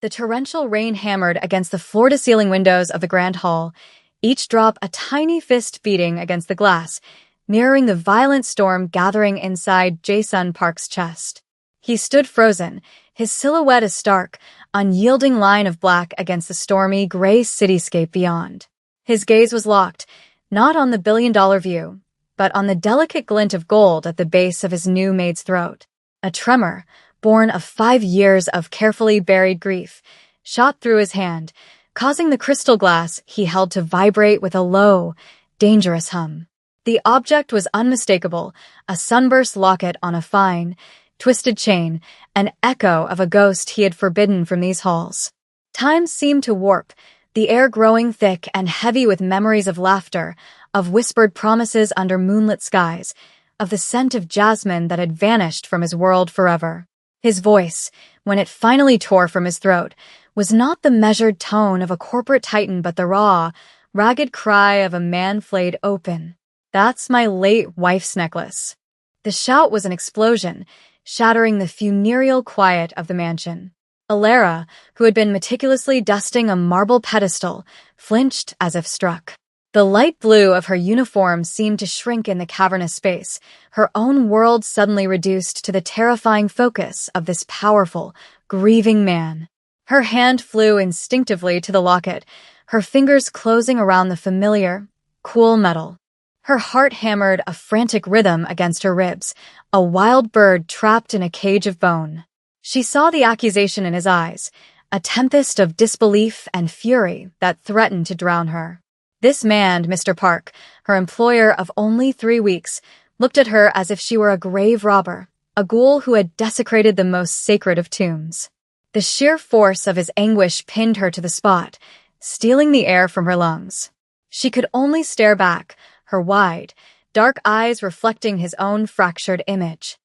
The torrential rain hammered against the floor-to-ceiling windows of the grand hall, each drop a tiny fist beating against the glass, mirroring the violent storm gathering inside Jae-sun Park's chest. He stood frozen, his silhouette a stark, unyielding line of black against the stormy, gray cityscape beyond. His gaze was locked, not on the billion-dollar view, but on the delicate glint of gold at the base of his new maid's throat. A tremor, born of 5 years of carefully buried grief, shot through his hand, causing the crystal glass he held to vibrate with a low, dangerous hum. The object was unmistakable, a sunburst locket on a fine, twisted chain, an echo of a ghost he had forbidden from these halls. Time seemed to warp, the air growing thick and heavy with memories of laughter, of whispered promises under moonlit skies, of the scent of jasmine that had vanished from his world forever. His voice, when it finally tore from his throat, was not the measured tone of a corporate titan but the raw, ragged cry of a man flayed open. "That's my late wife's necklace." The shout was an explosion, shattering the funereal quiet of the mansion. Alara, who had been meticulously dusting a marble pedestal, flinched as if struck. The light blue of her uniform seemed to shrink in the cavernous space, her own world suddenly reduced to the terrifying focus of this powerful, grieving man. Her hand flew instinctively to the locket, her fingers closing around the familiar, cool metal. Her heart hammered a frantic rhythm against her ribs, a wild bird trapped in a cage of bone. She saw the accusation in his eyes, a tempest of disbelief and fury that threatened to drown her. This man, Mr. Park, her employer of only 3 weeks, looked at her as if she were a grave robber, a ghoul who had desecrated the most sacred of tombs. The sheer force of his anguish pinned her to the spot, stealing the air from her lungs. She could only stare back, her wide, dark eyes reflecting his own fractured image.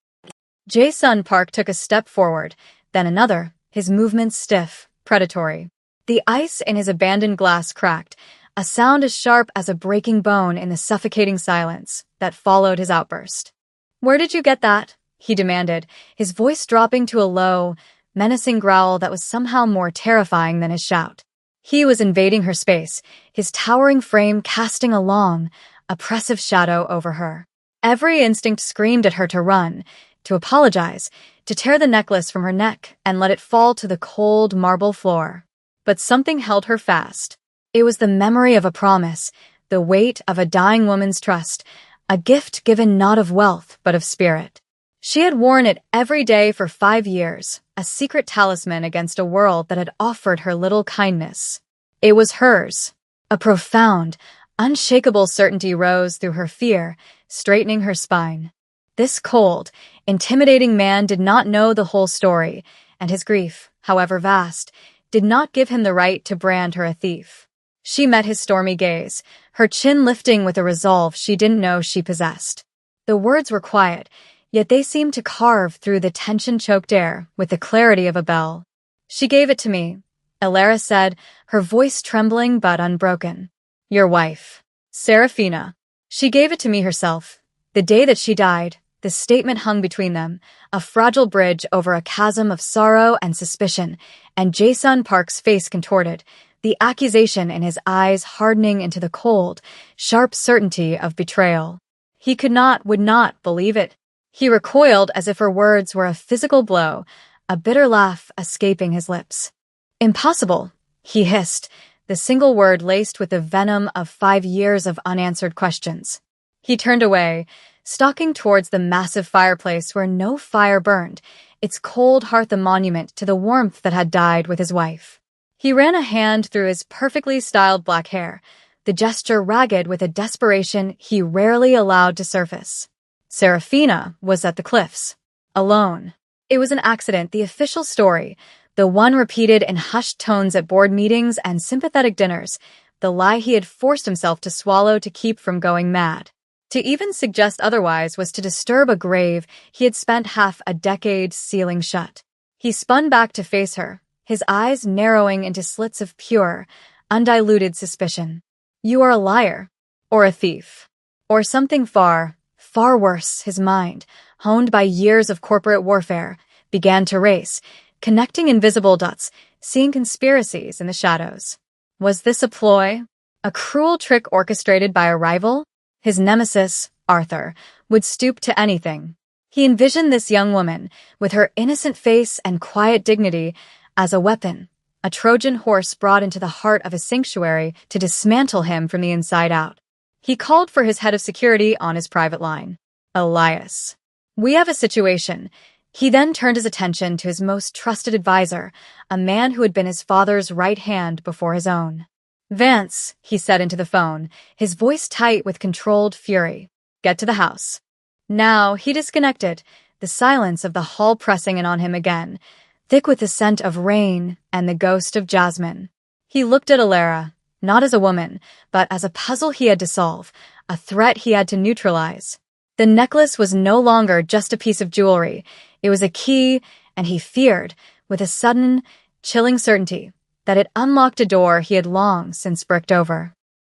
Jae-sun Park took a step forward, then another, his movements stiff, predatory. The ice in his abandoned glass cracked, a sound as sharp as a breaking bone in the suffocating silence that followed his outburst. "Where did you get that?" he demanded, his voice dropping to a low, menacing growl that was somehow more terrifying than his shout. He was invading her space, his towering frame casting a long, oppressive shadow over her. Every instinct screamed at her to run, to apologize, to tear the necklace from her neck and let it fall to the cold marble floor. But something held her fast. It was the memory of a promise, the weight of a dying woman's trust, a gift given not of wealth but of spirit. She had worn it every day for 5 years, a secret talisman against a world that had offered her little kindness. It was hers. A profound, unshakable certainty rose through her fear, straightening her spine. This cold, intimidating man did not know the whole story, and his grief, however vast, did not give him the right to brand her a thief. She met his stormy gaze, her chin lifting with a resolve she didn't know she possessed. The words were quiet, yet they seemed to carve through the tension-choked air with the clarity of a bell. "She gave it to me," Alara said, her voice trembling but unbroken. "Your wife, Serafina. She gave it to me herself. The day that she died, the statement hung between them, a fragile bridge over a chasm of sorrow and suspicion, and Jae-sun Park's face contorted, the accusation in his eyes hardening into the cold, sharp certainty of betrayal. He would not believe it. He recoiled as if her words were a physical blow, a bitter laugh escaping his lips. "Impossible," he hissed, the single word laced with the venom of 5 years of unanswered questions. He turned away, stalking towards the massive fireplace where no fire burned, its cold hearth a monument to the warmth that had died with his wife. He ran a hand through his perfectly styled black hair, the gesture ragged with a desperation he rarely allowed to surface. Serafina was at the cliffs, alone. It was an accident, the official story, the one repeated in hushed tones at board meetings and sympathetic dinners, the lie he had forced himself to swallow to keep from going mad. To even suggest otherwise was to disturb a grave he had spent half a decade sealing shut. He spun back to face her, his eyes narrowing into slits of pure, undiluted suspicion. "You are a liar, or a thief, or something far, far worse." His mind, honed by years of corporate warfare, began to race, connecting invisible dots, seeing conspiracies in the shadows. Was this a ploy? A cruel trick orchestrated by a rival? His nemesis, Arthur, would stoop to anything. He envisioned this young woman, with her innocent face and quiet dignity, as a weapon, a Trojan horse brought into the heart of his sanctuary to dismantle him from the inside out. He called for his head of security on his private line. Elias. We have a situation. He then turned his attention to his most trusted advisor, a man who had been his father's right hand before his own. Vance, he said into the phone, his voice tight with controlled fury. Get to the house. Now he disconnected, the silence of the hall pressing in on him again, thick with the scent of rain and the ghost of jasmine. He looked at Alara, not as a woman, but as a puzzle he had to solve, a threat he had to neutralize. The necklace was no longer just a piece of jewelry. It was a key, and he feared, with a sudden, chilling certainty, that it unlocked a door he had long since bricked over.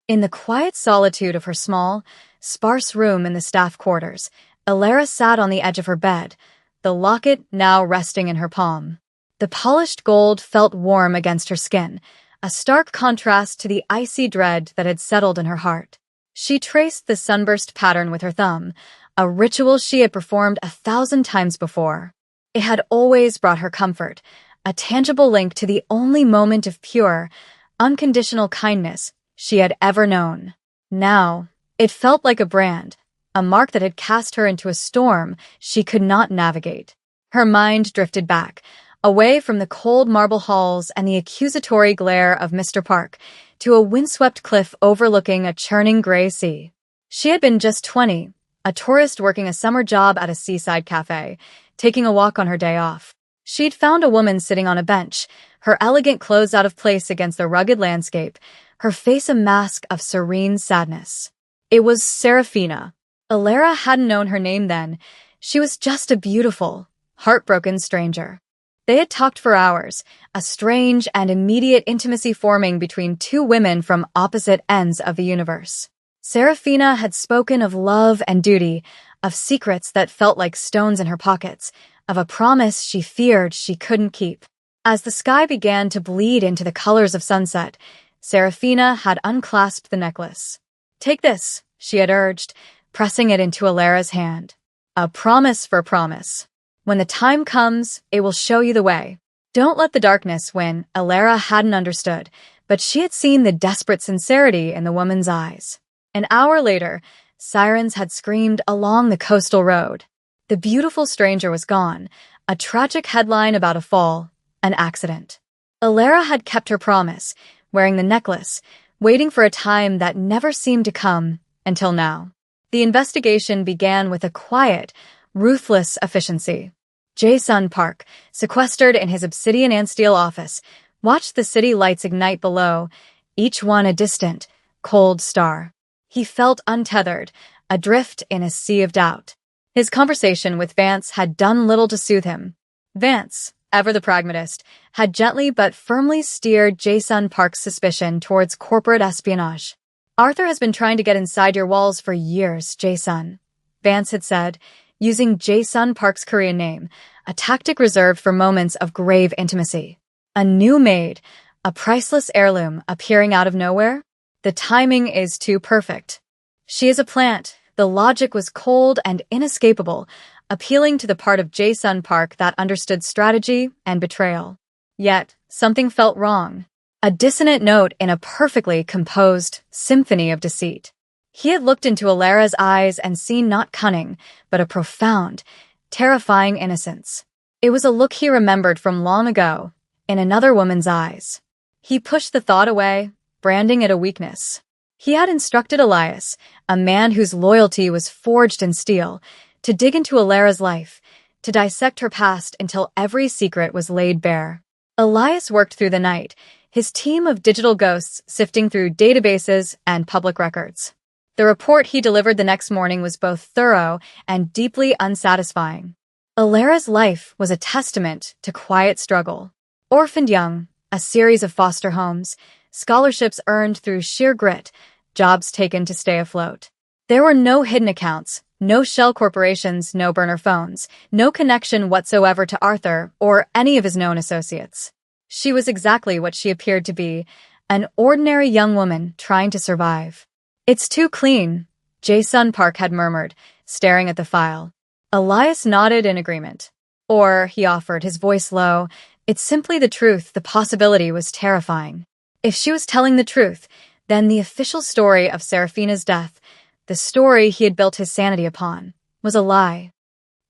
In the quiet solitude of her small, sparse room in the staff quarters, Alara sat on the edge of her bed, the locket now resting in her palm. The polished gold felt warm against her skin, a stark contrast to the icy dread that had settled in her heart. She traced the sunburst pattern with her thumb, a ritual she had performed 1,000 times before. It had always brought her comfort, a tangible link to the only moment of pure, unconditional kindness she had ever known. Now, it felt like a brand, a mark that had cast her into a storm she could not navigate. Her mind drifted back, away from the cold marble halls and the accusatory glare of Mr. Park, to a windswept cliff overlooking a churning gray sea. She had been just 20, a tourist working a summer job at a seaside cafe, taking a walk on her day off. She'd found a woman sitting on a bench, her elegant clothes out of place against the rugged landscape, her face a mask of serene sadness. It was Serafina. Alara hadn't known her name then. She was just a beautiful, heartbroken stranger. They had talked for hours, a strange and immediate intimacy forming between two women from opposite ends of the universe. Serafina had spoken of love and duty, of secrets that felt like stones in her pockets, of a promise she feared she couldn't keep. As the sky began to bleed into the colors of sunset, Serafina had unclasped the necklace. Take this, she had urged, pressing it into Alara's hand. A promise for promise. When the time comes, it will show you the way. Don't let the darkness win, Alara hadn't understood, but she had seen the desperate sincerity in the woman's eyes. An hour later, sirens had screamed along the coastal road. The beautiful stranger was gone, a tragic headline about a fall, an accident. Alara had kept her promise, wearing the necklace, waiting for a time that never seemed to come until now. The investigation began with a quiet, ruthless efficiency. Jason Park, sequestered in his obsidian and steel office, watched the city lights ignite below, each one a distant, cold star. He felt untethered, adrift in a sea of doubt. His conversation with Vance had done little to soothe him. Vance, ever the pragmatist, had gently but firmly steered Jason Park's suspicion towards corporate espionage. Arthur has been trying to get inside your walls for years, Jason, Vance had said, using Jason Park's Korean name, a tactic reserved for moments of grave intimacy. A new maid, a priceless heirloom appearing out of nowhere? The timing is too perfect. She is a plant. The logic was cold and inescapable, appealing to the part of Jason Park that understood strategy and betrayal. Yet, something felt wrong. A dissonant note in a perfectly composed symphony of deceit. He had looked into Alara's eyes and seen not cunning, but a profound, terrifying innocence. It was a look he remembered from long ago, in another woman's eyes. He pushed the thought away, branding it a weakness. He had instructed Elias, a man whose loyalty was forged in steel, to dig into Alara's life, to dissect her past until every secret was laid bare. Elias worked through the night, his team of digital ghosts sifting through databases and public records. The report he delivered the next morning was both thorough and deeply unsatisfying. Alara's life was a testament to quiet struggle. Orphaned young, a series of foster homes, scholarships earned through sheer grit, jobs taken to stay afloat. There were no hidden accounts, No shell corporations, no burner phones, no connection whatsoever to Arthur or any of his known associates. She was exactly what she appeared to be, an ordinary young woman trying to survive. "It's too clean," Jae-sun Park had murmured, staring at the file. Elias nodded in agreement. "Or," he offered, his voice low, "it's simply the truth. The possibility was terrifying." If she was telling the truth, then the official story of Serafina's death, the story he had built his sanity upon, was a lie.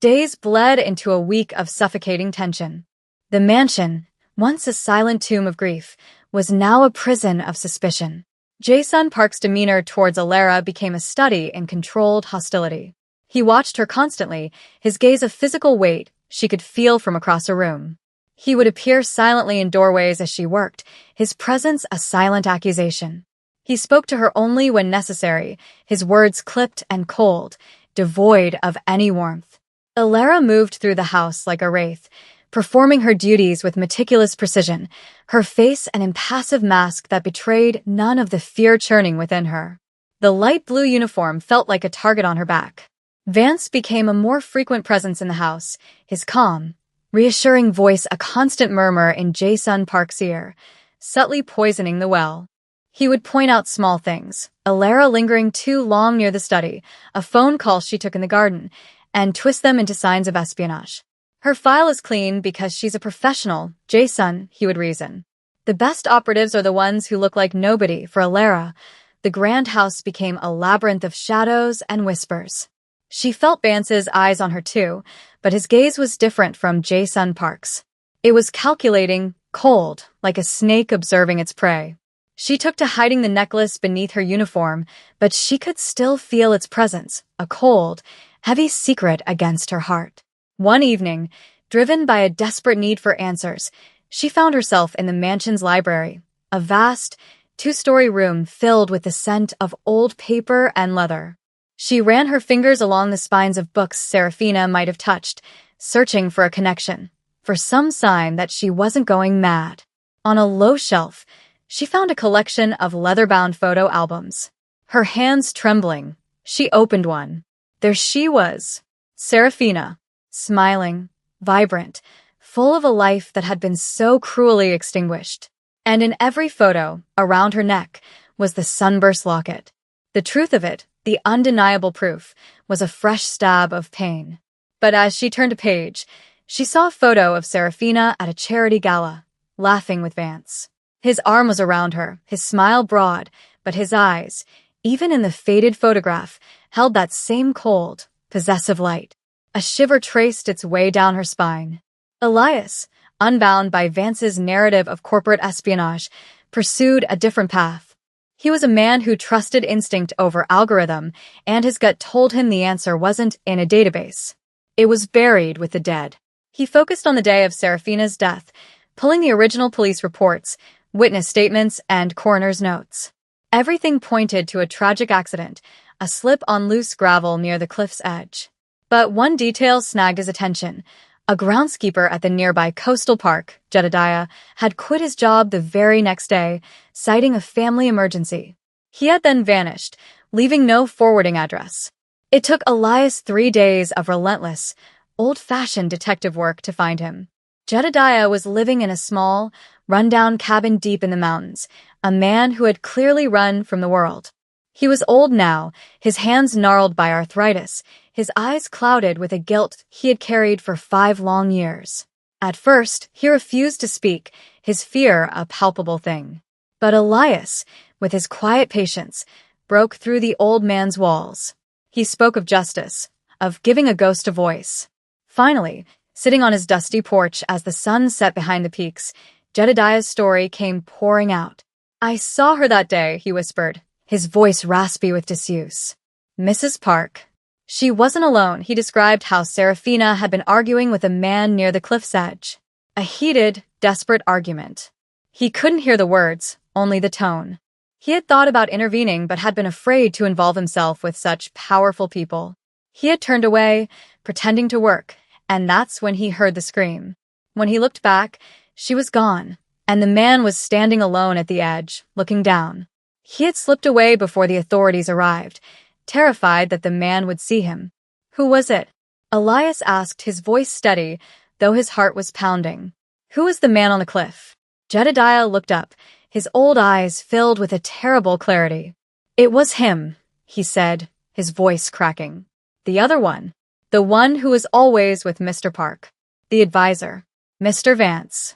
Days bled into a week of suffocating tension. The mansion, once a silent tomb of grief, was now a prison of suspicion. Jae-sun Park's demeanor towards Alara became a study in controlled hostility. He watched her constantly, his gaze a physical weight she could feel from across a room. He would appear silently in doorways as she worked, his presence a silent accusation. He spoke to her only when necessary, his words clipped and cold, devoid of any warmth. Alara moved through the house like a wraith, performing her duties with meticulous precision, her face an impassive mask that betrayed none of the fear churning within her. The light blue uniform felt like a target on her back. Vance became a more frequent presence in the house, his calm, reassuring voice a constant murmur in Jae-sun Park's ear, subtly poisoning the well. He would point out small things, Alara lingering too long near the study, a phone call she took in the garden, and twist them into signs of espionage. "Her file is clean because she's a professional, Jae-sun," he would reason. "The best operatives are the ones who look like nobody." For Alara, the grand house became a labyrinth of shadows and whispers. She felt Vance's eyes on her too, but his gaze was different from Jae-sun Park's. It was calculating, cold, like a snake observing its prey. She took to hiding the necklace beneath her uniform, but she could still feel its presence, a cold, heavy secret against her heart. One evening, driven by a desperate need for answers, she found herself in the mansion's library, a vast, two-story room filled with the scent of old paper and leather. She ran her fingers along the spines of books Serafina might have touched, searching for a connection, for some sign that she wasn't going mad. On a low shelf, she found a collection of leather-bound photo albums. Her hands trembling, she opened one. There she was, Serafina, smiling, vibrant, full of a life that had been so cruelly extinguished. And in every photo, around her neck, was the sunburst locket. The truth of it, the undeniable proof, was a fresh stab of pain. But as she turned a page, she saw a photo of Serafina at a charity gala, laughing with Vance. His arm was around her, his smile broad, but his eyes, even in the faded photograph, held that same cold, possessive light. A shiver traced its way down her spine. Elias, unbound by Vance's narrative of corporate espionage, pursued a different path. He was a man who trusted instinct over algorithm, and his gut told him the answer wasn't in a database. It was buried with the dead. He focused on the day of Serafina's death, pulling the original police reports, witness statements, and coroner's notes. Everything pointed to a tragic accident, a slip on loose gravel near the cliff's edge. But one detail snagged his attention. A groundskeeper at the nearby coastal park, Jedediah, had quit his job the very next day, citing a family emergency. He had then vanished, leaving no forwarding address. It took Elias 3 days of relentless, old-fashioned detective work to find him. Jedediah was living in a small, run-down cabin deep in the mountains, a man who had clearly run from the world. He was old now, his hands gnarled by arthritis, his eyes clouded with a guilt he had carried for 5 long years. At first, he refused to speak, his fear a palpable thing. But Elias, with his quiet patience, broke through the old man's walls. He spoke of justice, of giving a ghost a voice. Finally, sitting on his dusty porch as the sun set behind the peaks, Jedediah's story came pouring out. "I saw her that day," he whispered, his voice raspy with disuse. "Mrs. Park." She wasn't alone. He described how Serafina had been arguing with a man near the cliff's edge. A heated, desperate argument. He couldn't hear the words, only the tone. He had thought about intervening but had been afraid to involve himself with such powerful people. He had turned away, pretending to work, and that's when he heard the scream. When he looked back, she was gone, and the man was standing alone at the edge, looking down. He had slipped away before the authorities arrived, terrified that the man would see him. Who was it? Elias asked, his voice steady, though his heart was pounding. Who was the man on the cliff? Jedediah looked up, his old eyes filled with a terrible clarity. It was him, he said, his voice cracking. The other one. The one who was always with Mr. Park. The advisor. Mr. Vance.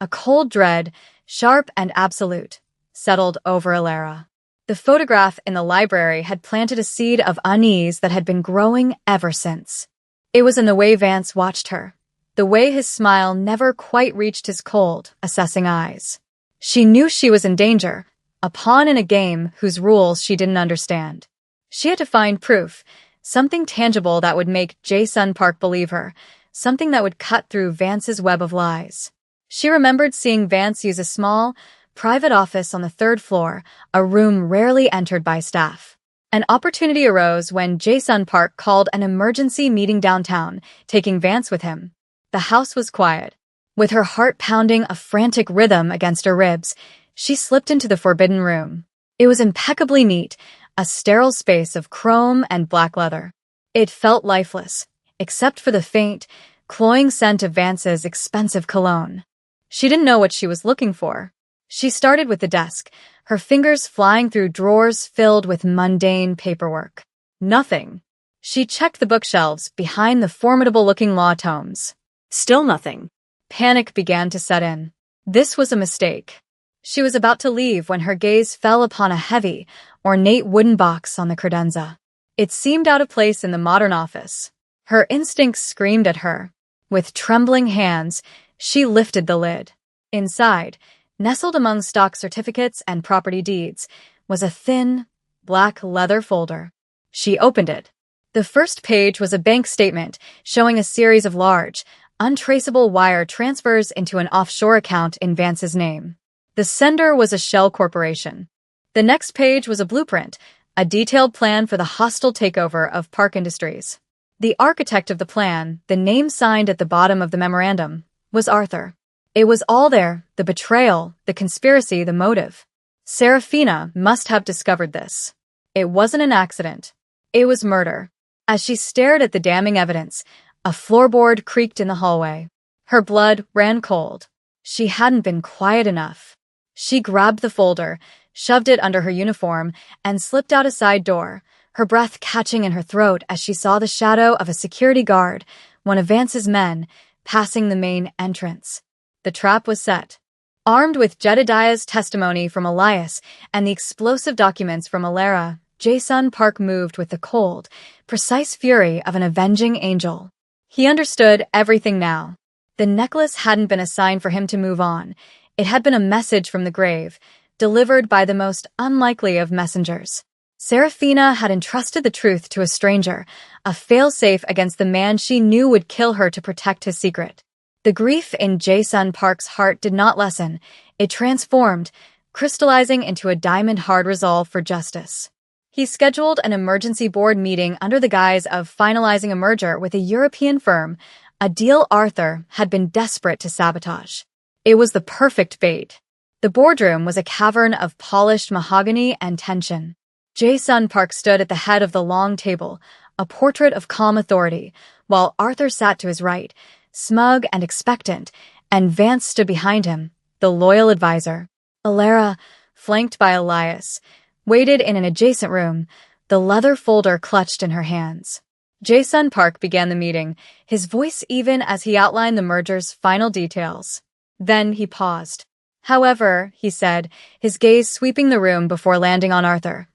A cold dread, sharp and absolute, settled over Alara. The photograph in the library had planted a seed of unease that had been growing ever since. It was in the way Vance watched her, the way his smile never quite reached his cold, assessing eyes. She knew she was in danger, a pawn in a game whose rules she didn't understand. She had to find proof, something tangible that would make Jason Park believe her, something that would cut through Vance's web of lies. She remembered seeing Vance use a small, private office on the third floor, a room rarely entered by staff. An opportunity arose when Jason Park called an emergency meeting downtown, taking Vance with him. The house was quiet. With her heart pounding a frantic rhythm against her ribs, she slipped into the forbidden room. It was impeccably neat, a sterile space of chrome and black leather. It felt lifeless, except for the faint, cloying scent of Vance's expensive cologne. She didn't know what she was looking for. She started with the desk, her fingers flying through drawers filled with mundane paperwork. Nothing. She checked the bookshelves behind the formidable-looking law tomes. Still nothing. Panic began to set in. This was a mistake. She was about to leave when her gaze fell upon a heavy, ornate wooden box on the credenza. It seemed out of place in the modern office. Her instincts screamed at her. With trembling hands, she lifted the lid. Inside, nestled among stock certificates and property deeds, was a thin, black leather folder. She opened it. The first page was a bank statement showing a series of large, untraceable wire transfers into an offshore account in Vance's name. The sender was a shell corporation. The next page was a blueprint, a detailed plan for the hostile takeover of Park Industries. The architect of the plan, the name signed at the bottom of the memorandum, was Arthur. It was all there, the betrayal, the conspiracy, the motive. Serafina must have discovered this. It wasn't an accident. It was murder. As she stared at the damning evidence, a floorboard creaked in the hallway. Her blood ran cold. She hadn't been quiet enough. She grabbed the folder, shoved it under her uniform, and slipped out a side door, her breath catching in her throat as she saw the shadow of a security guard, one of Vance's men, passing the main entrance. The trap was set. Armed with Jedediah's testimony from Elias and the explosive documents from Alara, Jason Park moved with the cold, precise fury of an avenging angel. He understood everything now. The necklace hadn't been a sign for him to move on. It had been a message from the grave, delivered by the most unlikely of messengers. Serafina had entrusted the truth to a stranger, a failsafe against the man she knew would kill her to protect his secret. The grief in Jason Park's heart did not lessen. It transformed, crystallizing into a diamond-hard resolve for justice. He scheduled an emergency board meeting under the guise of finalizing a merger with a European firm, a deal Arthur had been desperate to sabotage. It was the perfect bait. The boardroom was a cavern of polished mahogany and tension. Jason Park stood at the head of the long table, a portrait of calm authority, while Arthur sat to his right, smug and expectant, and Vance stood behind him, the loyal advisor. Alara, flanked by Elias, waited in an adjacent room, the leather folder clutched in her hands. Jason Park began the meeting, his voice even as he outlined the merger's final details. Then he paused. However, he said, his gaze sweeping the room before landing on Arthur.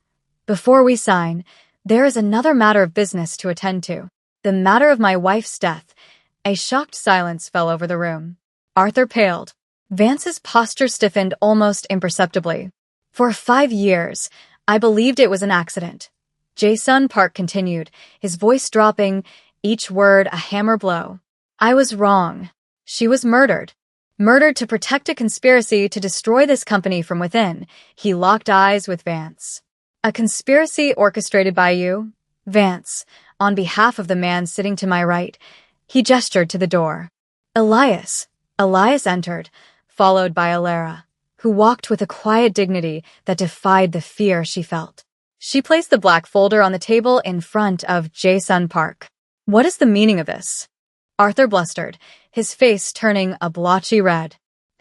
Before we sign, there is another matter of business to attend to. The matter of my wife's death. A shocked silence fell over the room. Arthur paled. Vance's posture stiffened almost imperceptibly. For 5 years, I believed it was an accident. Jason Park continued, his voice dropping, each word a hammer blow. I was wrong. She was murdered. Murdered to protect a conspiracy to destroy this company from within. He locked eyes with Vance. A conspiracy orchestrated by you? Vance, on behalf of the man sitting to my right. He gestured to the door. Elias. Elias entered, followed by Alara, who walked with a quiet dignity that defied the fear she felt. She placed the black folder on the table in front of Jason Park. What is the meaning of this? Arthur blustered, his face turning a blotchy red.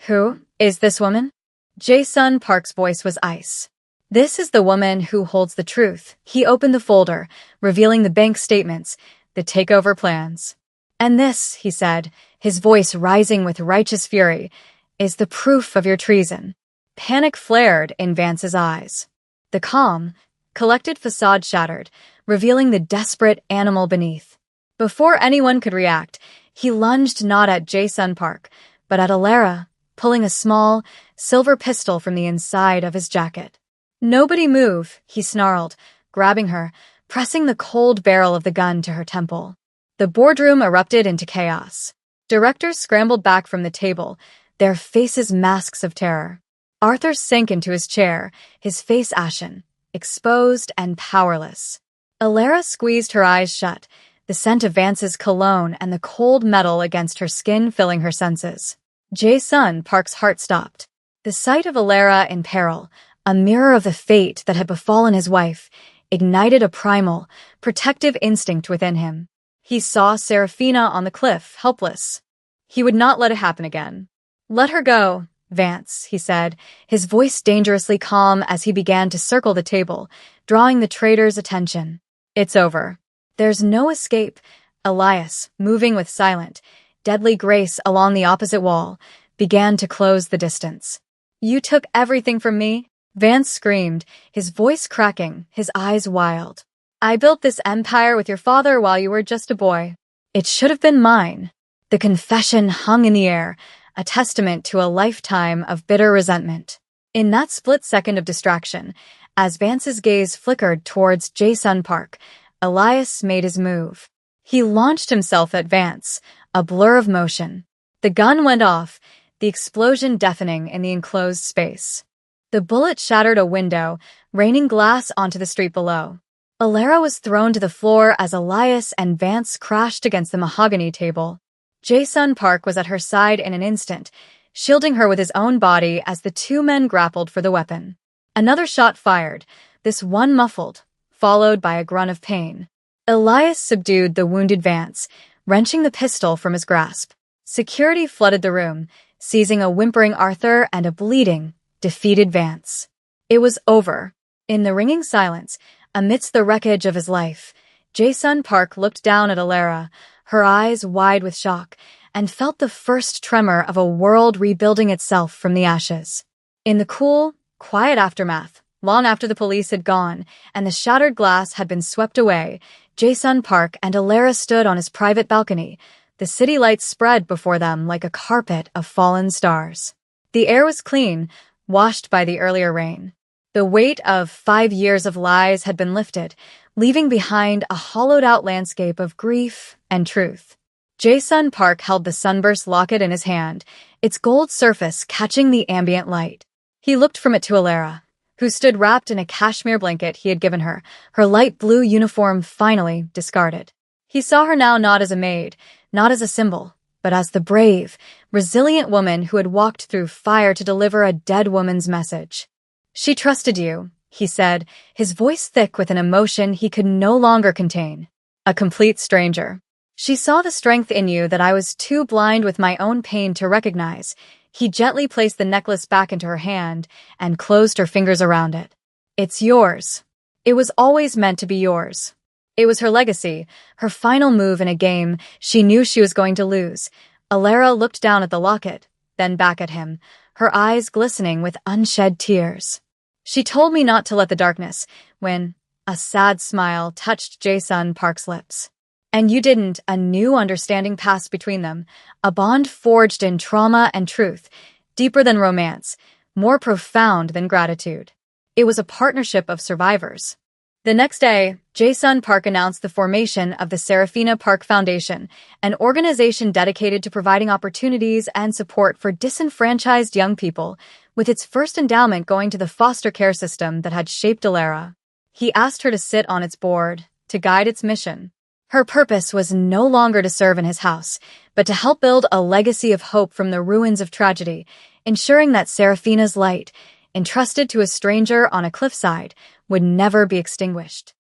Who is this woman? Jae-sun Park's voice was ice. This is the woman who holds the truth. He opened the folder, revealing the bank statements, the takeover plans. And this, he said, his voice rising with righteous fury, is the proof of your treason. Panic flared in Vance's eyes. The calm, collected facade shattered, revealing the desperate animal beneath. Before anyone could react, he lunged not at Jae-sun Park, but at Alara, pulling a small, silver pistol from the inside of his jacket. Nobody move, he snarled, grabbing her, pressing the cold barrel of the gun to her temple. The boardroom erupted into chaos. Directors scrambled back from the table, their faces masks of terror. Arthur sank into his chair, his face ashen, exposed and powerless. Alara squeezed her eyes shut, the scent of Vance's cologne and the cold metal against her skin filling her senses. Jae-sun Park's heart stopped. The sight of Alara in peril, a mirror of the fate that had befallen his wife, ignited a primal, protective instinct within him. He saw Serafina on the cliff, helpless. He would not let it happen again. Let her go, Vance, he said, his voice dangerously calm as he began to circle the table, drawing the traitor's attention. It's over. There's no escape. Elias, moving with silent, deadly grace along the opposite wall, began to close the distance. You took everything from me? Vance screamed, his voice cracking, his eyes wild. I built this empire with your father while you were just a boy. It should have been mine. The confession hung in the air, a testament to a lifetime of bitter resentment. In that split second of distraction, as Vance's gaze flickered towards Jae-sun Park, Elias made his move. He launched himself at Vance, a blur of motion. The gun went off, the explosion deafening in the enclosed space. The bullet shattered a window, raining glass onto the street below. Alara was thrown to the floor as Elias and Vance crashed against the mahogany table. Jae-sun Park was at her side in an instant, shielding her with his own body as the two men grappled for the weapon. Another shot fired, this one muffled, followed by a grunt of pain. Elias subdued the wounded Vance, wrenching the pistol from his grasp. Security flooded the room, seizing a whimpering Arthur and a bleeding, defeated Vance. It was over. In the ringing silence, amidst the wreckage of his life, Jae-sun Park looked down at Alara, her eyes wide with shock, and felt the first tremor of a world rebuilding itself from the ashes. In the cool, quiet aftermath, long after the police had gone and the shattered glass had been swept away, Jae-sun Park and Alara stood on his private balcony, the city lights spread before them like a carpet of fallen stars. The air was clean, washed by the earlier rain. The weight of 5 years of lies had been lifted, leaving behind a hollowed-out landscape of grief and truth. Jae-sun Park held the sunburst locket in his hand, its gold surface catching the ambient light. He looked from it to Alara, who stood wrapped in a cashmere blanket he had given her, her light blue uniform finally discarded. He saw her now not as a maid, not as a symbol, but as the brave, resilient woman who had walked through fire to deliver a dead woman's message. She trusted you, he said, his voice thick with an emotion he could no longer contain. A complete stranger. She saw the strength in you that I was too blind with my own pain to recognize. He gently placed the necklace back into her hand and closed her fingers around it. It's yours. It was always meant to be yours. It was her legacy, her final move in a game she knew she was going to lose. Alara looked down at the locket, then back at him, her eyes glistening with unshed tears. She told me not to let the darkness, when a sad smile touched Jae-sun Park's lips. And you didn't. A new understanding passed between them, a bond forged in trauma and truth, deeper than romance, more profound than gratitude. It was a partnership of survivors. The next day, Jae-sun Park announced the formation of the Serafina Park Foundation, an organization dedicated to providing opportunities and support for disenfranchised young people, with its first endowment going to the foster care system that had shaped Alara. He asked her to sit on its board, to guide its mission. Her purpose was no longer to serve in his house, but to help build a legacy of hope from the ruins of tragedy, ensuring that Serafina's light, entrusted to a stranger on a cliffside, would never be extinguished.